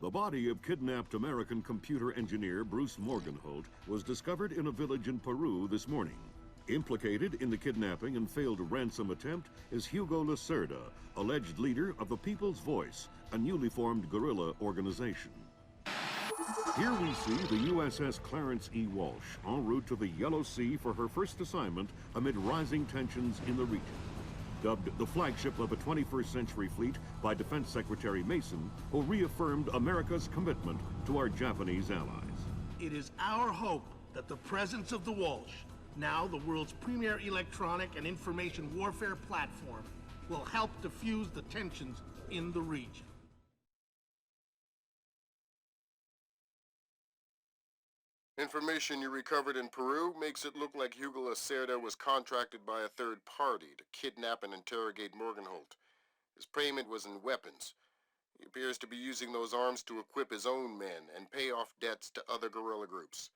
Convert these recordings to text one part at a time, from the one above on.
The body of kidnapped American computer engineer Bruce Morgenholt was discovered in a village in Peru this morning. Implicated in the kidnapping and failed ransom attempt is Hugo Lacerda, alleged leader of the People's Voice, a newly formed guerrilla organization. Here we see the USS Clarence E. Walsh en route to the Yellow Sea for her first assignment amid rising tensions in the region. Dubbed the flagship of a 21st century fleet by Defense Secretary Mason, who reaffirmed America's commitment to our Japanese allies. It is our hope that the presence of the Walsh, now the world's premier electronic and information warfare platform, will help diffuse the tensions in the region. Information you recovered in Peru makes it look like Hugo Lacerda was contracted by a third party to kidnap and interrogate Morgenholt. His payment was in weapons. He appears to be using those arms to equip his own men and pay off debts to other guerrilla groups.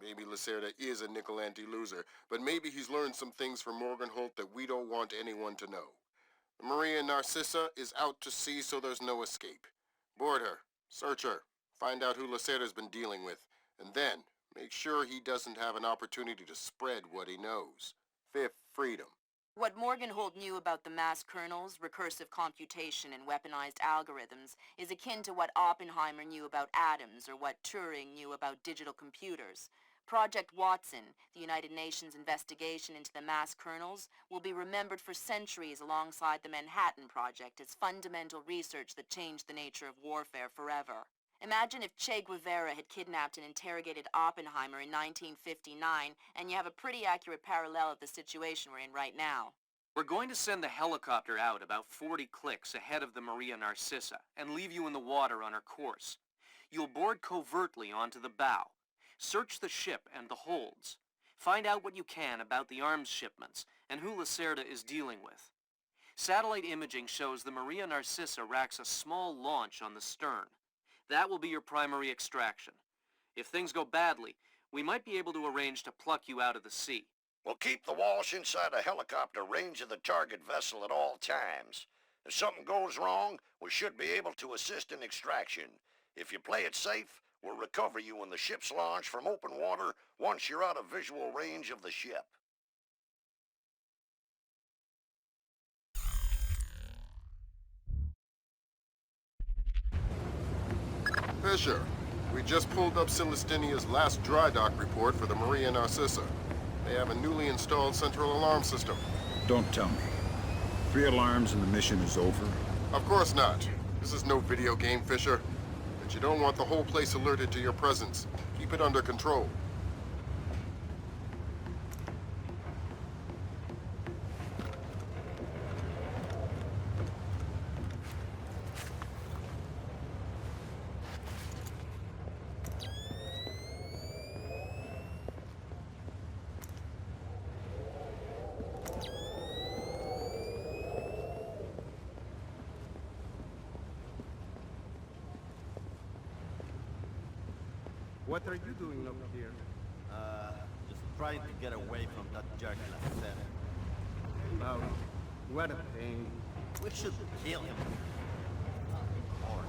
Maybe Lacerda is a nickel-ante loser, but maybe he's learned some things from Morgenholt that we don't want anyone to know. The Maria Narcissa is out to sea, so there's no escape. Board her, search her, find out who Lacerda's been dealing with, and then make sure he doesn't have an opportunity to spread what he knows. Fifth, freedom. What Morgenholt knew about the mass kernels, recursive computation, and weaponized algorithms is akin to what Oppenheimer knew about atoms or what Turing knew about digital computers. Project Watson, the United Nations investigation into the mass kernels, will be remembered for centuries alongside the Manhattan Project as fundamental research that changed the nature of warfare forever. Imagine if Che Guevara had kidnapped and interrogated Oppenheimer in 1959, and you have a pretty accurate parallel of the situation we're in right now. We're going to send the helicopter out about 40 clicks ahead of the Maria Narcissa and leave you in the water on her course. You'll board covertly onto the bow. Search the ship and the holds. Find out what you can about the arms shipments and who Lacerda is dealing with. Satellite imaging shows the Maria Narcissa racks a small launch on the stern. That will be your primary extraction. If things go badly, we might be able to arrange to pluck you out of the sea. We'll keep the Walsh inside a helicopter range of the target vessel at all times. If something goes wrong, we should be able to assist in extraction. If you play it safe, we'll recover you when the ship's launched from open water once you're out of visual range of the ship. Fisher, we just pulled up Celestinia's last dry dock report for the Maria Narcissa. They have a newly installed central alarm system. Don't tell me. 3 alarms and the mission is over? Of course not. This is no video game, Fisher. But you don't want the whole place alerted to your presence. Keep it under control. What are you doing up here? Just trying to get away from that jerk Lacerda. Oh, what a pain. We should kill him. Or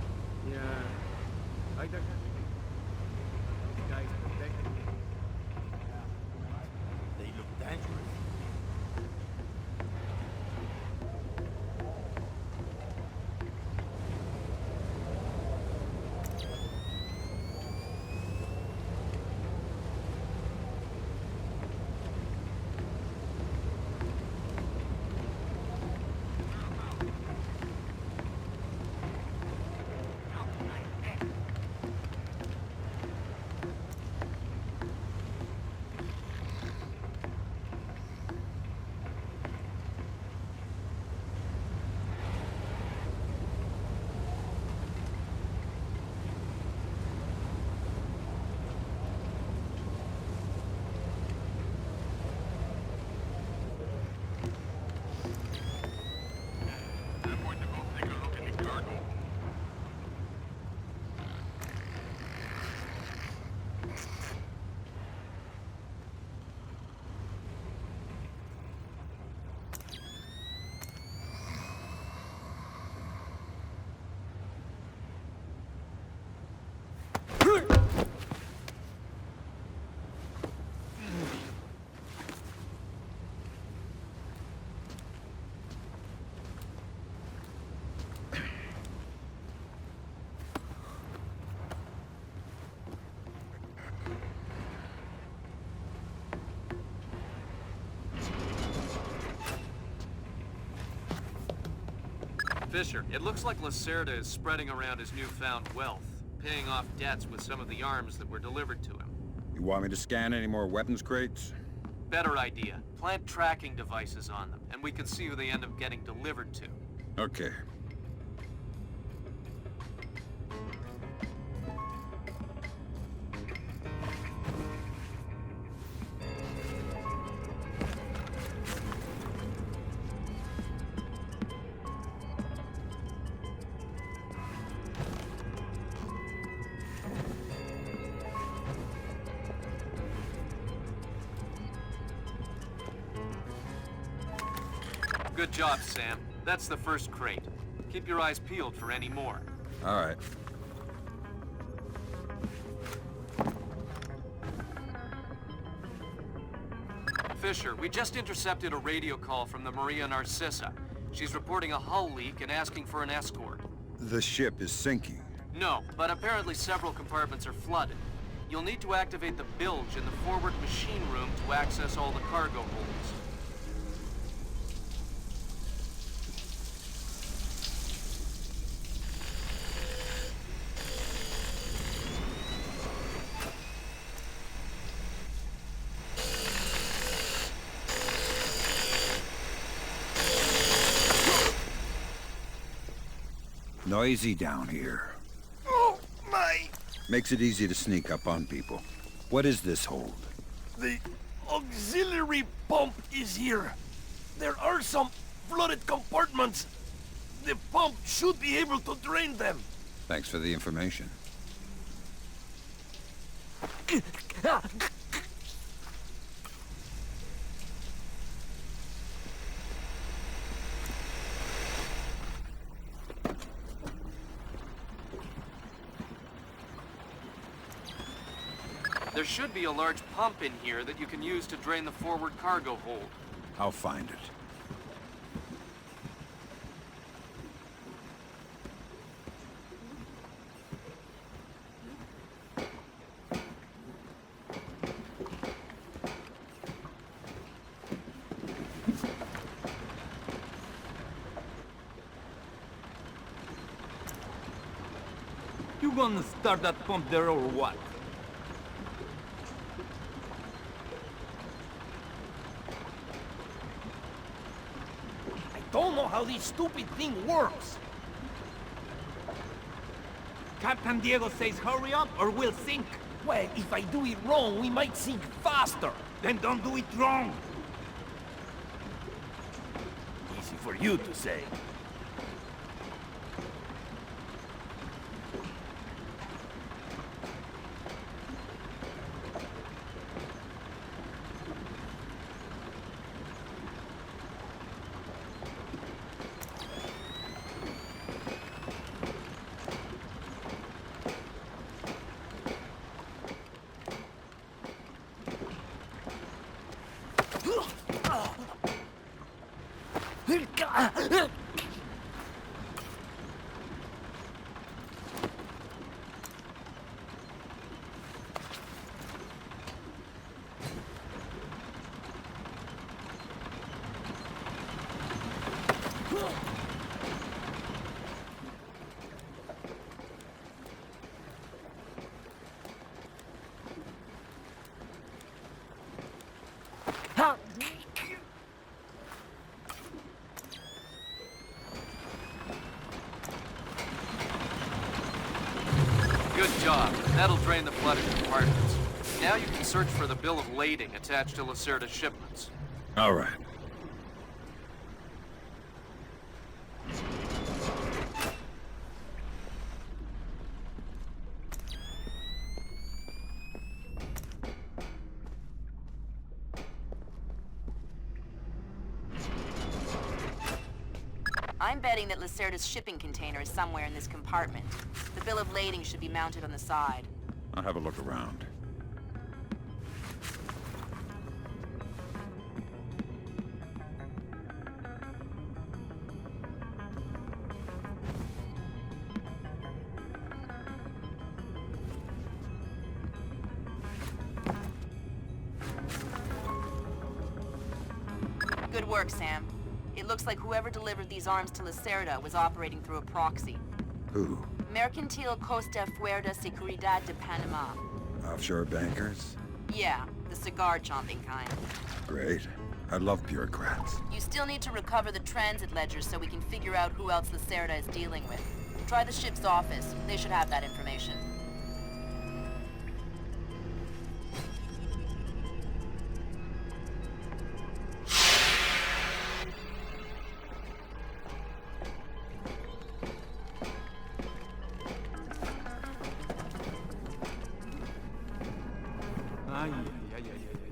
Yeah, I don't... Guys protect me. they look dangerous. Fisher, it looks like Lacerda is spreading around his newfound wealth, paying off debts with some of the arms that were delivered to him. You want me to scan any more weapons crates? Better idea. Plant tracking devices on them, and we can see who they end up getting delivered to. Okay. Good job, Sam. That's the first crate. Keep your eyes peeled for any more. All right. Fisher, we just intercepted a radio call from the Maria Narcissa. She's reporting a hull leak and asking for an escort. The ship is sinking. No, but apparently several compartments are flooded. You'll need to activate the bilge in the forward machine room to access all the cargo holds. Noisy down here. Oh, my! Makes it easy to sneak up on people. What is this hold? The auxiliary pump is here. There are some flooded compartments. The pump should be able to drain them. Thanks for the information. There should be a large pump in here that you can use to drain the forward cargo hold. I'll find it. You gonna start that pump there or what? Don't know how this stupid thing works. Captain Diego says hurry up or we'll sink. Well, if I do it wrong, we might sink faster. Then don't do it wrong. Easy for you to say. Good job. That'll drain the flooded compartments. Now you can search for the bill of lading attached to Lacerda's shipments. All right. I'm betting that Lacerda's shipping container is somewhere in this compartment. The bill of lading should be mounted on the side. I'll have a look around. Good work, Sam. It looks like whoever delivered these arms to Lacerda was operating through a proxy. Who? Mercantil Costa Fuerza Seguridad de Panama. Offshore bankers? Yeah, the cigar-chomping kind. Great. I love bureaucrats. You still need to recover the transit ledgers so we can figure out who else Lacerda is dealing with. Try the ship's office. They should have that information. Ay, ay, ay, ay, ay.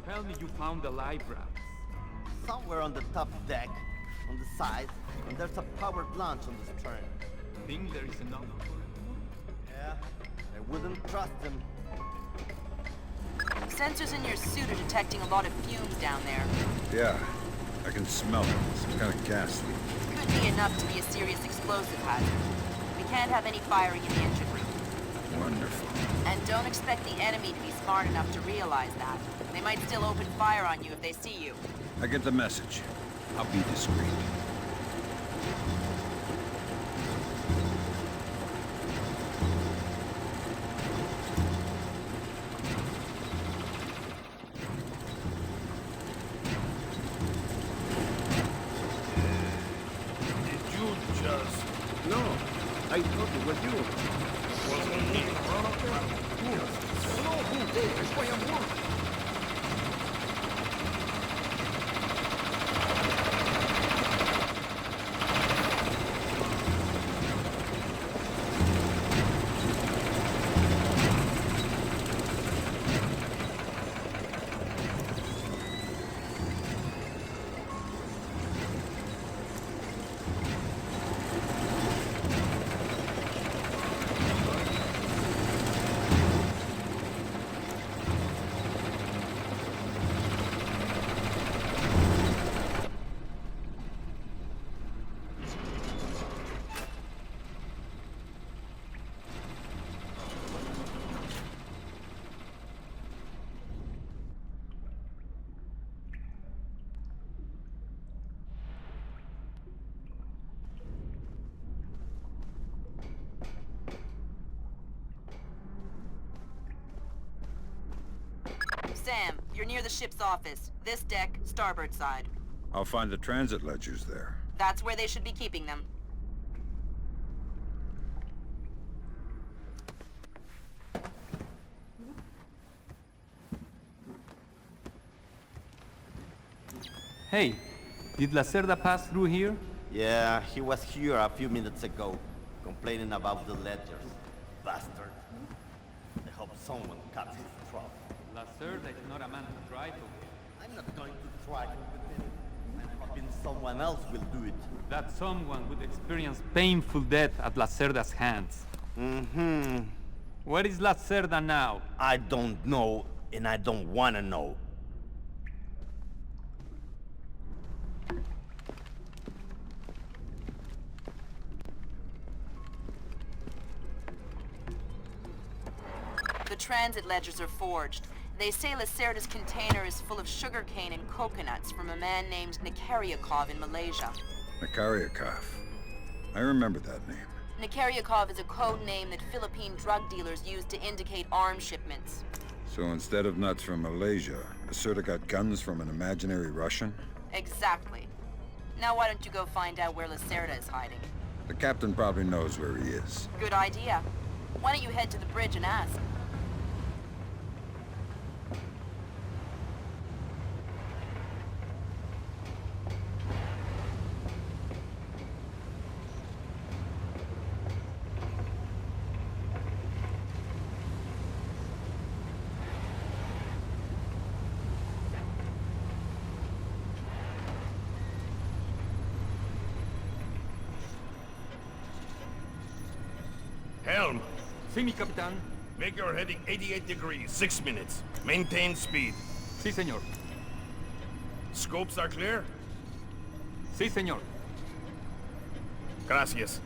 Tell me you found the live routes. Somewhere on the top deck, on the side, and there's a powered launch on the stern. Think there is enough? Yeah, I wouldn't trust them. Sensors in your suit are detecting a lot of fumes down there. Yeah, I can smell it. Some kind of gas leak. Could be enough to be a serious explosive hazard. We can't have any firing in the engine room. Wonderful. And don't expect the enemy to be smart enough to realize that. They might still open fire on you if they see you. I get the message. I'll be discreet. Did you just... No, I thought it was you. Wasn't me. Sam, you're near the ship's office. This deck, starboard side. I'll find the transit ledgers there. That's where they should be keeping them. Hey, did Lacerda pass through here? Yeah, he was here a few minutes ago, complaining about the ledgers. Bastard. I hope someone cuts his throat. Lacerda is not a man to try to. I'm not going to try with him. I'm hoping someone else will do it. That someone would experience painful death at Lacerda's hands. Mm-hmm. Where is Lacerda now? I don't know, and I don't want to know. The transit ledgers are forged. They say Lacerda's container is full of sugarcane and coconuts from a man named Nikaryakov in Malaysia. Nikaryakov. I remember that name. Nikaryakov is a code name that Philippine drug dealers use to indicate arms shipments. So instead of nuts from Malaysia, Lacerda got guns from an imaginary Russian? Exactly. Now why don't you go find out where Lacerda is hiding? The captain probably knows where he is. Good idea. Why don't you head to the bridge and ask? Helm, Sí, mi capitán. make your heading 88 degrees, 6 minutes. Maintain speed. Sí, señor. Scopes are clear? Sí, señor. Gracias.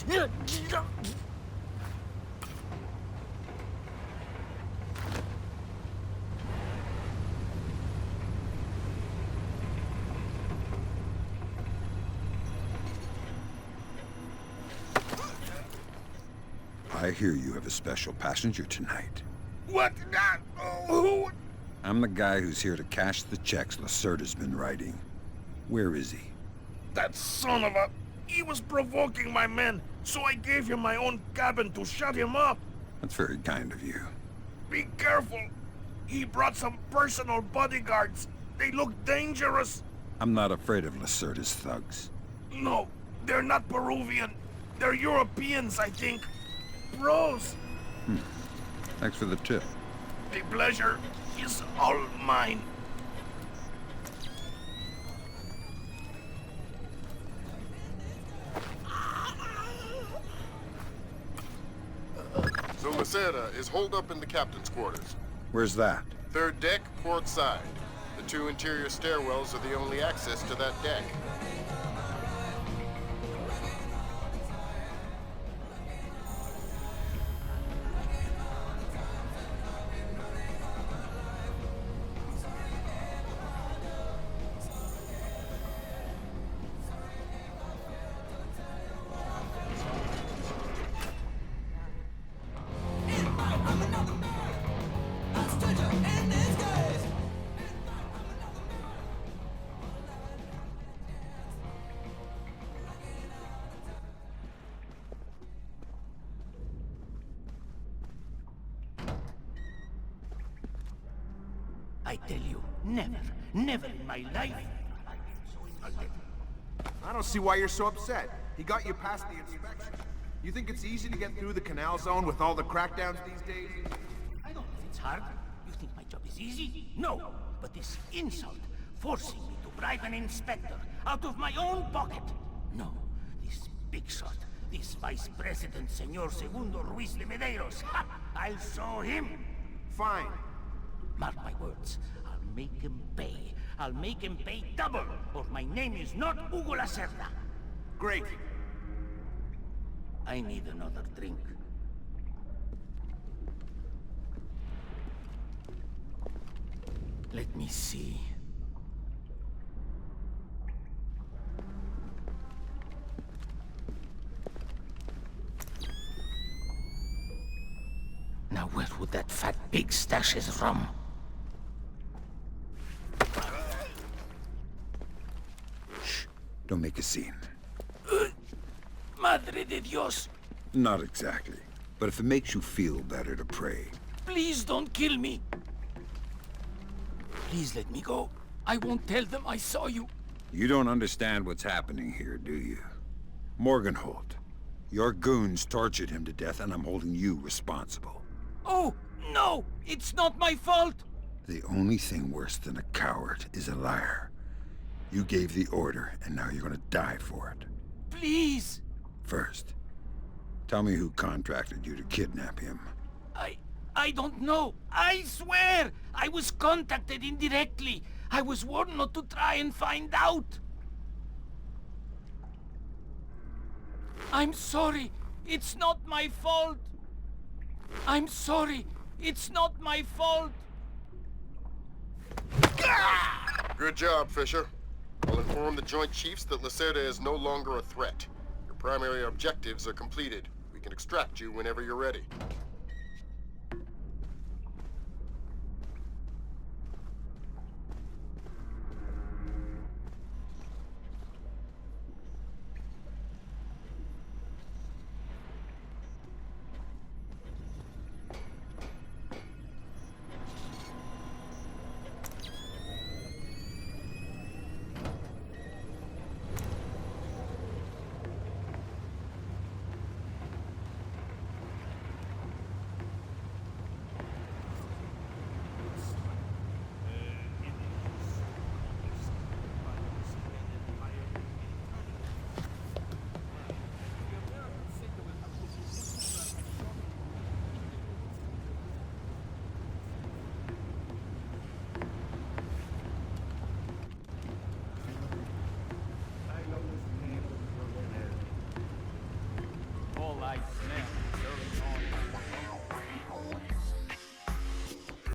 I hear you have a special passenger tonight. What? Who? I'm the guy who's here to cash the checks Lacerda's been writing. Where is he? That son of a... He was provoking my men, so I gave him my own cabin to shut him up. That's very kind of you. Be careful. He brought some personal bodyguards. They look dangerous. I'm not afraid of Lacerda's thugs. No, they're not Peruvian. They're Europeans, I think. Bros. Thanks for the tip. The pleasure is all mine. So Lacerda is holed up in the captain's quarters. Where's that? Third deck, port side. The two interior stairwells are the only access to that deck. I tell you, never in my life. I don't see why you're so upset. He got you past the inspection. You think it's easy to get through the canal zone with all the crackdowns these days? I don't know if it's hard. You think my job is easy? No, but this insult, forcing me to bribe an inspector out of my own pocket. No, this big shot, this Vice President, Senor Segundo Ruiz de Medeiros. Ha! I'll show him. Fine. Mark my words, I'll make him pay. I'll make him pay double, or my name is not Hugo Lacerda. Great. I need another drink. Let me see. Now where would that fat pig stash his rum? Shh. Don't make a scene. Madre de Dios! Not exactly. But if it makes you feel better to pray. Please don't kill me! Please let me go. I won't tell them I saw you. You don't understand what's happening here, do you? Morgenholt. Your goons tortured him to death, and I'm holding you responsible. Oh, no! It's not my fault! The only thing worse than a coward is a liar. You gave the order, and now you're gonna die for it. Please! First, tell me who contracted you to kidnap him. I don't know. I swear! I was contacted indirectly. I was warned not to try and find out. I'm sorry. It's not my fault. I'm sorry. It's not my fault. Good job, Fisher. I'll inform the Joint Chiefs that Lacerda is no longer a threat. Your primary objectives are completed. We can extract you whenever you're ready.